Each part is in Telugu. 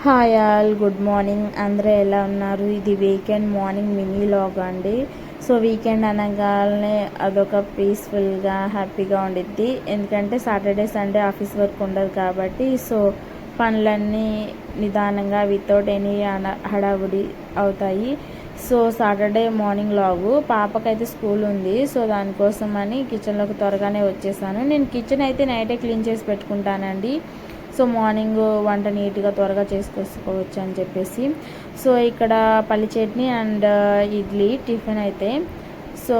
Hi all, good morning. అందరూ ఎలా ఉన్నారు? ఇది వీకెండ్ మార్నింగ్ మినీ లాగ్ అండి. సో వీకెండ్ అనగానే అదొక పీస్ఫుల్గా హ్యాపీగా ఉండిద్ది. ఎందుకంటే సాటర్డే సండే ఆఫీస్ వర్క్ ఉండదు కాబట్టి సో పనులన్నీ నిదానంగా వితౌట్ ఎనీ హడావుడి అవుతాయి. సో సాటర్డే మార్నింగ్ లాగు పాపకైతే స్కూల్ ఉంది. సో దానికోసం అని కిచెన్లోకి త్వరగానే వచ్చేసాను. నేను కిచెన్ అయితే నైటే క్లీన్ చేసి పెట్టుకుంటానండి. సో మార్నింగ్ వంట నీట్గా త్వరగా చేసుకోవచ్చు అని చెప్పేసి. సో ఇక్కడ పల్లి చట్నీ అండ్ ఇడ్లీ టిఫిన్ అయితే. సో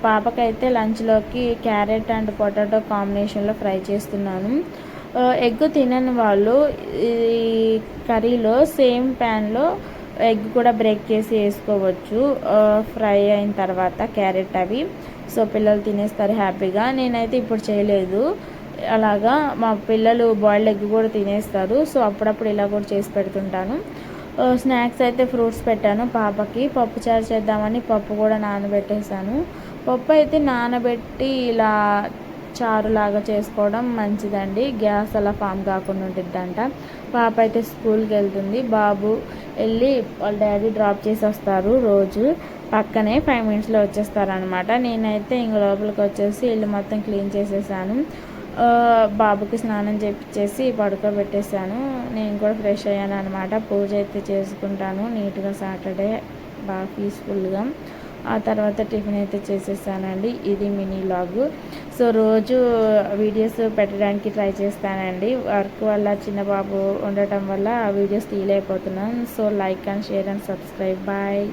పాపకైతే లంచ్లోకి క్యారెట్ అండ్ పొటాటో కాంబినేషన్లో ఫ్రై చేస్తున్నాను. ఎగ్ తినని వాళ్ళు ఈ కర్రీలో సేమ్ ప్యాన్లో ఎగ్ కూడా బ్రేక్ చేసి వేసుకోవచ్చు ఫ్రై అయిన తర్వాత క్యారెట్ అవి. సో పిల్లలు తినేస్తారు హ్యాపీగా. నేనైతే ఇప్పుడు చేయలేదు. అలాగా మా పిల్లలు బాయిల్డ్ ఎగ్ కూడా తినేస్తారు. సో అప్పుడప్పుడు ఇలా కూడా చేసి పెడుతుంటాను. స్నాక్స్ అయితే ఫ్రూట్స్ పెట్టాను పాపకి. పప్పు చారు చేద్దామని పప్పు కూడా నానబెట్టేశాను. పప్పు అయితే నానబెట్టి ఇలా చారులాగా చేసుకోవడం మంచిదండి. గ్యాస్ అలా ఫామ్ కాకుండా ఉంటుందంట. పాప అయితే స్కూల్కి వెళ్తుంది. బాబు వెళ్ళి వాళ్ళ డాడీ డ్రాప్ చేసి వస్తారు. రోజు పక్కనే 5 మినిట్స్లో వచ్చేస్తారనమాట. నేనైతే ఇంక లోపలికి వచ్చేసి ఇల్లు మొత్తం క్లీన్ చేసేసాను. బాబుకి స్నానం చేపించేసి పడుకోబెట్టేశాను. నేను కూడా ఫ్రెష్ అయ్యాను అనమాట. పూజ అయితే చేసుకుంటాను నీట్గా సాటర్డే బాగా పీస్ఫుల్గా. ఆ తర్వాత టిఫిన్ అయితే చేసేసానండి. ఇది మినీ లాగు. సో రోజు వీడియోస్ పెట్టడానికి ట్రై చేస్తానండి. వర్క్ వల్ల చిన్న బాబు ఉండటం వల్ల వీడియోస్ తీయలేకపోతున్నాను. So like and share and subscribe. Bye.